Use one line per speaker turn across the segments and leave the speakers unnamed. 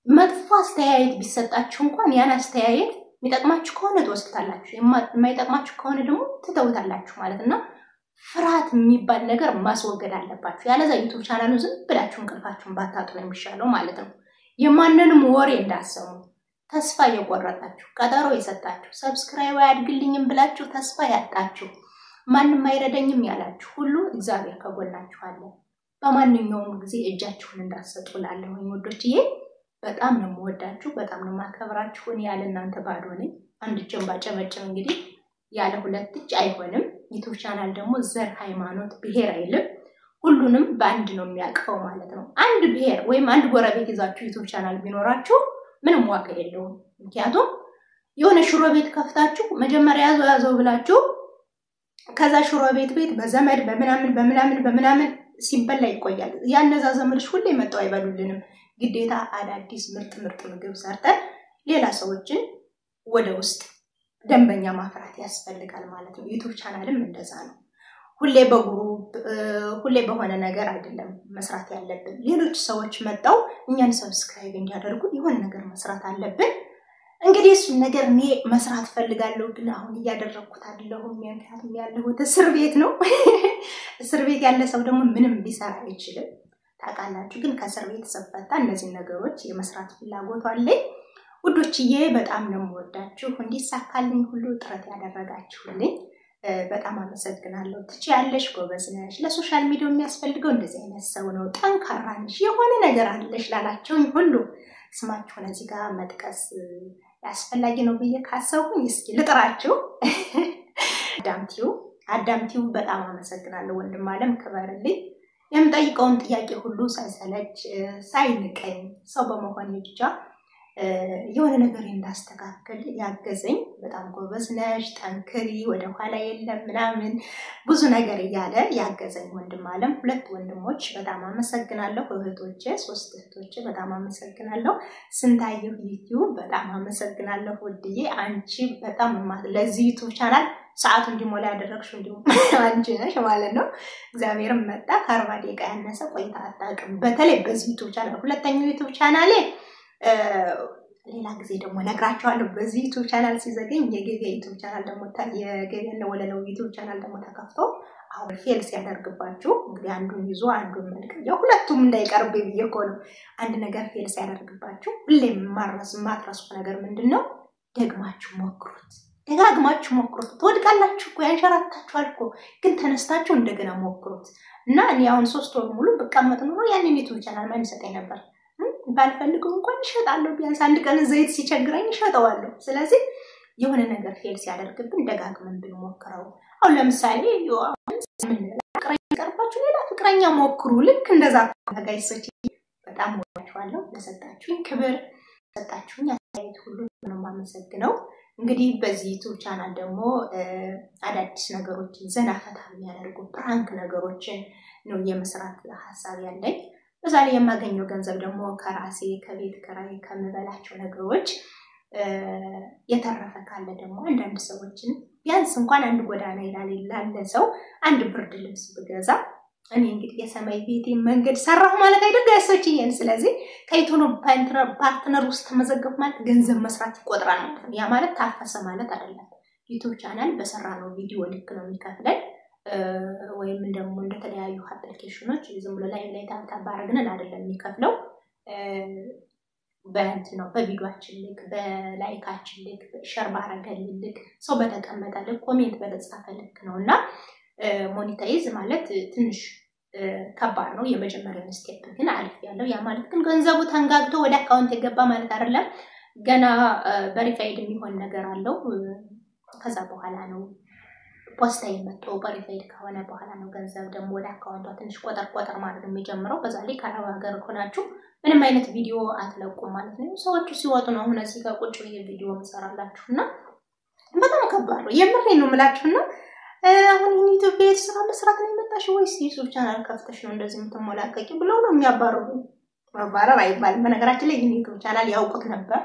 መጥፎ አስተያየት ቢሰጣችሁ እንኳን ያን አስተያየት የሚጠቅማችሁ ከሆነ ተወስታላችሁ የማይጠቅማችሁ ከሆነ ደግሞ ትተውታላችሁ ማለትና ፍርሃት የሚባል ነገር ማስወገድ አለባችሁ ያለዛ ዩቲዩብ ቻናሉን ዝም ብላችሁ እንቅልፋችሁን ባታጡ ነው የሚሻለው ማለት ነው የማንንም ወሬ እንዳሰሙ ተስፋ የቆረጣችሁ ቀጠሮ የሰጣችሁ ሰብስክራይብ ያድግልኝም ብላችሁ ተስፋ ያጣችሁ ማንንም አይረዳኝም ያላችሁ ሁሉ እግዚአብሔር ከጎናችሁ አለ በማንኛውም ጊዜ እጃችሁን እንዳሰጡ ላለሁኝ ወዶችዬ በጣም ነው የምወዳችሁ በጣም ነው ማከብራችሁ እኔ ያለ እናንተ ባዶ ነኝ አንድ ጀንባ ጨመጨም እንግዲህ ያለ ሁለት እጅ አይሆንም ዩቲዩብ ቻናል ደግሞ ዘር ሃይማኖት ብሄር አይልም ሁሉንም በአንድ ነው የሚያቀፈው ማለት ነው አንድ ብሄር ወይም አንድ ጎረቤት ይዛችሁ ዩቲዩብ ቻናል ቢኖራችሁ ምንም ዋጋ የለውም ምክንያቱም የሆነ ሽሮ ቤት ከፍታችሁ መጀመሪያ ያዘው ብላችሁ ከዛ ሽሮ ቤት በዘመድ በመናምን ሲበላ ይቆያል ያነዛ ዘመዶች ሁሌ መጣው አይበሉልንም ግዴታ አዳዲስ ምርጥ ምግብ ሰርተን ሌላ ሰዎችን ወደ ውስጥ ደንበኛ ማፍራት ያስፈልጋል ማለት ነው ዩቲዩብ ቻናልም እንደዛ ነው ሁሌ በግሩፕ ሁሌ በሆነ ነገር አይደለም መስራት ያለብን ሌሎች ሰዎች መጣው እኛን ሰብስክራይብ እንዲያደርጉ የሆነ ነገር መስራት አለብን እንግዲህ እሱ ነገር እኔ መስራት ፈልጋለሁ ግን አሁን ያደረኩት አይደለም ምክንያቱም ያለው እስር ቤት ነው እስር ቤት ያለ ሰው ደግሞ ምንም ቢሰራ አይችልም ታቃላችሁ ግን ከእስር ቤት ሰፈታ እነዚህ ነገሮች የመስራት ፍላጎት አለኝ ውዶችዬ በጣም ነው የምወዳችሁ እንዲሳካልኝ ሁሉ ጥረት ያደረጋችሁልኝ በጣም አመሰግናለሁ ትችያለሽ ጎበዝ ነሽ ለሶሻል ሚዲያ የሚያስፈልገው እንደዚህ አይነት ሰው ነው ጠንካራ ነሽ የሆነ ነገር አለሽ ላላችሁኝ ሁሉ ስማችሁን እዚህ ጋር መጥቀስ ያስፈልጋል ነው ብዬ ካሰብኩኝ እስኪ ልጥራችሁ አዳምቲው በጣም አመሰግናለሁ ወንድም አለም ክበርልኝ የምጠይቀውን ጥያቄ ሁሉ ሳይሰለች ሳይንቀኝ ሰው በመሆን ብቻ የሆነ ነገር እንዳስተካከል ያገዘኝ በጣም ጎበዝ ነሽ ጠንክሪ ወደ ኋላ የለም ምናምን ብዙ ነገር ያለ ያገዘኝ ወንድም አለም ሁለት ወንድሞች በጣም አመሰግናለሁ እህቶቼ ሶስት እህቶቼ በጣም አመሰግናለሁ ስንታየው ዩቲዩብ በጣም አመሰግናለሁ ወድዬ አንቺ በጣም ለዚህ ዩቲዩብ ቻናል ሰዓቱ እንዲሞላ ያደረግሽው እንዲሁ አንቺ ነሽ ማለት ነው እግዚአብሔርም መጣ 40 ደቂቃ ያነሰ ቆይታ አጣቅም በተለይ በዚህ ዩቲዩብ ቻናል ሁለተኛው ዩቲዩብ ቻናሌ ሌላ ጊዜ ደግሞ ነግራችኋለሁ በዚህ ዩቲዩብ ቻናል ሲዘገኝ የገበያ ዩቲዩብ ቻናል ደግሞ የገበያና ወለለው ዩቲዩብ ቻናል ደግሞ ተከፍቶ አሁን ፌልስ ያደርግባችሁ እንግዲህ አንዱን ይዞ አንዱን መልክ ሁለቱም እንዳይቀርብ ይየቆነው አንድ ነገር ፌልስ ያደርግባችሁ ሁሌም ማትረሱ ነገር ምንድነው ደግማችሁ ሞክሩት ደጋግማችሁ ሞክሩት ትወድቃላችሁ እኮ ያንሸራታችኋል እኮ ግን ተነስታችሁ እንደገና ሞክሩት እና እኔ አሁን 3 ወር ሙሉ በቃመጥ ነው ያንን ዩቲዩብ ቻናል ማን ይሰጠኝ ነበር ባልፈልገው እንኳን ይሸጣለሁ ቢያንስ አንድ ቀን ዘይት ሲቸግረኝ ይሸጣዋለሁ ስለዚህ የሆነ ነገር ፌል ሲያደርግብን ደጋግመን ብንሞክረው አሁን ለምሳሌ ፍቅረኛ ቀርባችሁ ሌላ ፍቅረኛ ሞክሩ ልክ እንደዛ ጋይሶች በጣም ወዳችኋለሁ ለሰጣችሁኝ ክብር ሰጣችሁኝ አስተያየት ሁሉ ነው ማመሰግነው እንግዲህ በዚህ ዩቲዩብ ቻናል ደግሞ አዳዲስ ነገሮችን ዘናፈታ የሚያደርጉ ፕራንክ ነገሮችን ነው የመስራት ሐሳብ ያለኝ በዛሬ የማገኘው ገንዘብ ደግሞ ከራሴ ከቤት ከራይ ከመበላቸው ነገሮች የተረፈ ካለ ደግሞ አንዳንድ ሰዎችን ቢያንስ እንኳን አንድ ጎዳና ይላል ሰው አንድ ብርድ ልብስ በገዛ እኔ እንግዲህ የሰማይ ቤቴ መንገድ ሰራሁ ማለት አይደል ጋይሶች ይሄን ስለዚህ ከይቶኖ ፓርትነር ውስጥ ተመዘገብ ማለት ገንዘብ መስራት ይቆጥራል ማለት ነው ያ ማለት ታፈሰ ማለት አይደለም ዩቲዩብ ቻናል በሰራነው ቪዲዮ ልክ ነው የሚከፍለን ወይም ደግሞ እንደተለያዩ አፕሊኬሽኖች ዝም ብሎ ላይ ታባረግነን አይደለም የሚከፍለው በእንት ነው በቪዲዮአችን ልክ በላይካችን ልክ ሼር ባረገልን ልክ ሰው በተቀመጠ ልክ ኮሜንት በተጻፈ ልክ ነውና ሞኔታይዝ ማለት ትንሽ ከባድ ነው የመጀመሪያው ስቴፕ ግን አልፍ ያለው ያ ማለት ግን ገንዘቡ ተንጋግቶ ወደ አካውንት የገባ ማለት አይደለም ገና ቬሪፋይድ የሚሆን ነገር አለው ከዛ በኋላ ነው ፖስታ የመጣው ቬሪፋይድ ከሆነ በኋላ ነው ገንዘብ ደግሞ ወደ አካውንቷ ትንሽ ቆጠር ማለት የሚጀምረው በዛ ላይ ካራው ሀገር ሆናችሁ ምንም አይነት ቪዲዮ አትለቁም ማለት ነው ሰዎቹ ሲወጡ ነው አሁን እዚህ ጋር ቁጭ ብዬ ቪዲዮ መስራላችሁና በጣም ከባድ ነው የምሬን ነው የምላችሁና አሁን ኢትዮጵያ ስራ መስራት ነው የመጣሽ ወይስ ዩቲዩብ ቻናል ከፍተሽ ነው እንደዚህ የምትሞላቀቂ ብለው ነው የሚያባረሩ ማባረር አይባል በነገራችን ላይ ዩቲዩብ ቻናል ያውቁት ነበር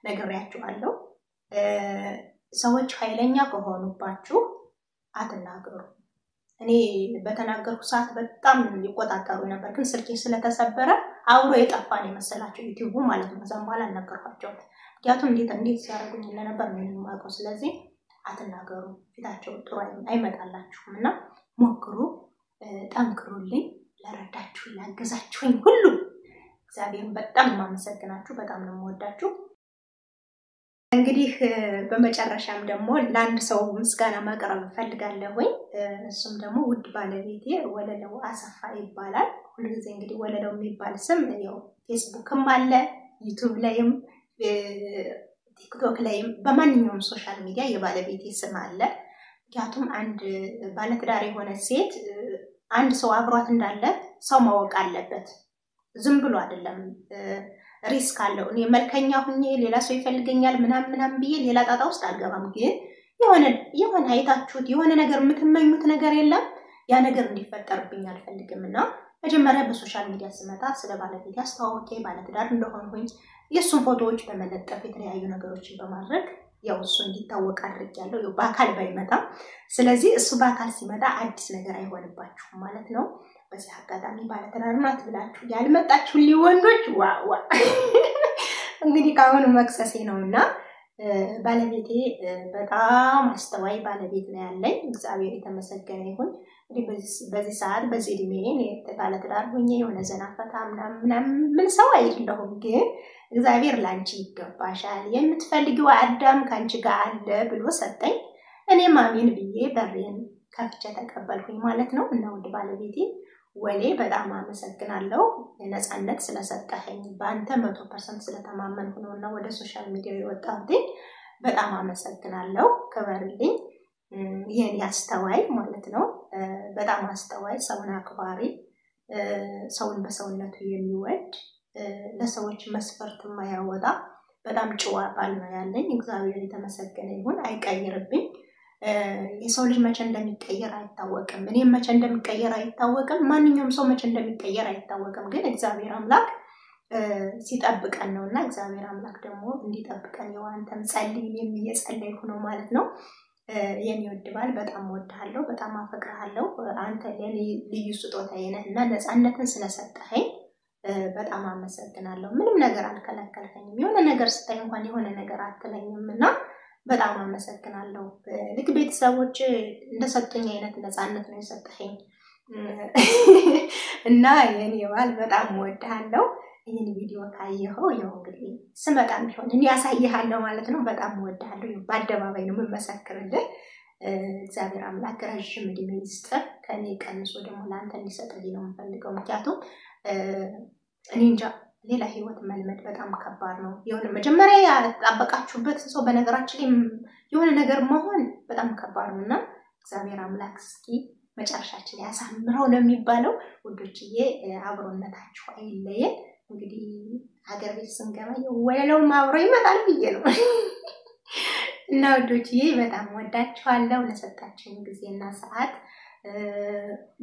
ነግሬያችኋለሁ ሰዎች ኃይለኛ ከሆኑባችሁ አትናገሩ እኔ በተናገርኩ ሰዓት በጣም ይቆጣጠሩ ነበር ግን ስልኬ ስለተሰበረ አብሮ የጠፋ ነው የመሰላቸው ዩቲዩብ ማለት ነው ከዛም በኋላ ነገርኳቸው ምክንያቱም እንዴት ሲያደርጉኝ ለነበር ነው የማውቀው ስለዚህ አትናገሩ ፊታቸው ጥሩ አይመጣላችሁም እና ሞክሩ ጠንክሩልኝ ለረዳችሁ ላገዛችሁኝ ሁሉ እግዚአብሔርን በጣም ማመሰግናችሁ በጣም ነው የምወዳችሁ እንግዲህ በመጨረሻም ደግሞ ለአንድ ሰው ምስጋና ማቅረብ ፈልጋለሁኝ እሱም ደግሞ ውድ ባለቤቴ ወለለው አሰፋ ይባላል ሁሉ ጊዜ እንግዲህ ወለለው የሚባል ስም ያው ፌስቡክም አለ ዩቲዩብ ላይም ቲክቶክ ላይም በማንኛውም ሶሻል ሚዲያ የባለቤቴ ስም አለ ምክንያቱም አንድ ባለትዳር የሆነ ሴት አንድ ሰው አብሯት እንዳለ ሰው ማወቅ አለበት ዝም ብሎ አይደለም ሪስክ አለው እኔ መልከኛ ሆኜ ሌላ ሰው ይፈልገኛል ምናምን ብዬ ሌላ ጣጣ ውስጥ አልገባም ግን የሆነ አይታችሁት የሆነ ነገር የምትመኙት ነገር የለም ያ ነገር እንዲፈጠርብኝ አልፈልግምና መጀመሪያ በሶሻል ሚዲያ ስመጣ ስለ ባለቤቴ አስተዋውቄ ባለትዳር እንደሆንኩኝ የሱን ፎቶዎች በመለጠፍ የተለያዩ ነገሮችን በማድረግ ያው እሱ እንዲታወቅ አድርጌያለሁ ያው በአካል ባይመጣ ስለዚህ እሱ በአካል ሲመጣ አዲስ ነገር አይሆንባችሁም ማለት ነው በዚህ አጋጣሚ ባለትዳር ናት ብላችሁ ያልመጣችሁ ሊወንዶች ዋዋ እንግዲህ ካሁን መክሰሴ ነውና ባለቤቴ በጣም አስተዋይ ባለቤት ነው ያለኝ እግዚአብሔር የተመሰገነ ይሁን በዚህ ሰዓት በዚህ እድሜ ባለትዳር ሆኜ የሆነ ዘናፈታ ምን ሰው አይደለሁም ግን እግዚአብሔር ላንቺ ይገባሻል የምትፈልጊው አዳም ካንቺ ጋር አለ ብሎ ሰጠኝ እኔም አሜን ብዬ በሬን ከፍቼ ተቀበልኩኝ ማለት ነው እና ውድ ባለቤቴ ወሌ በጣም አመሰግናለሁ ነፃነት ስለሰጠኸኝ ባንተ 100% ስለተማመንኩ ነውና ወደ ሶሻል ሚዲያ የወጣሁት በጣም አመሰግናለሁ ከበርልኝ የኔ አስተዋይ ማለት ነው በጣም አስተዋይ ሰውን አክባሪ ሰውን በሰውነቱ የሚወድ ለሰዎች መስፈርት የማያወጣ በጣም ጨዋ ባል ነው ያለኝ እግዚአብሔር የተመሰገነ ይሁን አይቀይርብኝ የሰው ልጅ መቼ እንደሚቀየር አይታወቅም እኔም መቼ እንደሚቀየር አይታወቅም ማንኛውም ሰው መቼ እንደሚቀየር አይታወቅም ግን እግዚአብሔር አምላክ ሲጠብቀን ነውና እግዚአብሔር አምላክ ደግሞ እንዲጠብቀን የዋንተም ጸልይ የሚየጸልይ ሆኖ ማለት ነው የኔ ወድ ባል በጣም ወድሃለሁ በጣም አፈቅርሃለሁ አንተ ለኔ ልዩ ስጦታዬ ነህና ነፃነትን ስለሰጠኸኝ በጣም አመሰግናለሁ ምንም ነገር አልከለከልከኝም የሆነ ነገር ስታይ እንኳን የሆነ ነገር አትለኝምና በጣም አመሰግናለሁ ልክ ቤተሰቦች እንደሰጡኝ አይነት ነፃነት ነው የሰጠኸኝ እና የኔ ባል በጣም ወድሃለሁ ይሄን ቪዲዮ ካየኸው ያው እንግዲህ ስመጣም ቢሆን እኔ ያሳይሃለሁ ማለት ነው በጣም ወድሃለሁ በአደባባይ ነው የምመሰክርልህ እግዚአብሔር አምላክ ረጅም እድሜ ይስጥህ ከኔ ቀንሶ ደግሞ ላንተ እንዲሰጥልኝ ነው የምፈልገው ምክንያቱም እኔ እንጃ ሌላ ህይወት መልመድ በጣም ከባድ ነው የሆነ መጀመሪያ ያጣበቃችሁበት ሰው በነገራችን ላይ የሆነ ነገር መሆን በጣም ከባድ ነውና እግዚአብሔር አምላክ እስኪ መጨረሻችን ያሳምረው ነው የሚባለው ውዶችዬ አብሮነታችሁ አይለየን እንግዲህ ሀገር ቤት ስንገባ ወለለው አብሮ ይመጣል ብዬ ነው እና ውዶችዬ በጣም ወዳችኋለሁ ለሰጣችሁኝ ጊዜና ሰዓት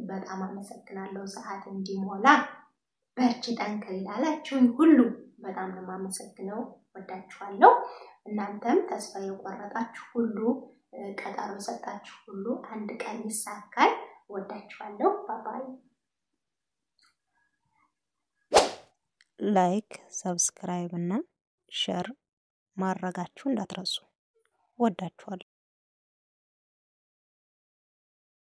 በጣም አመሰግናለሁ ሰዓት እንዲሞላ በርቺ ጠንክሪ ላላችሁኝ ሁሉ በጣም ነው ማመሰግነው ወዳችኋለሁ እናንተም ተስፋ የቆረጣችሁ ሁሉ ቀጠሮ የሰጣችሁ ሁሉ አንድ ቀን ይሳካል ወዳችኋለሁ ባይ
ላይክ ሰብስክራይብ እና ሼር ማድረጋችሁ እንዳትረሱ ወዳችኋለሁ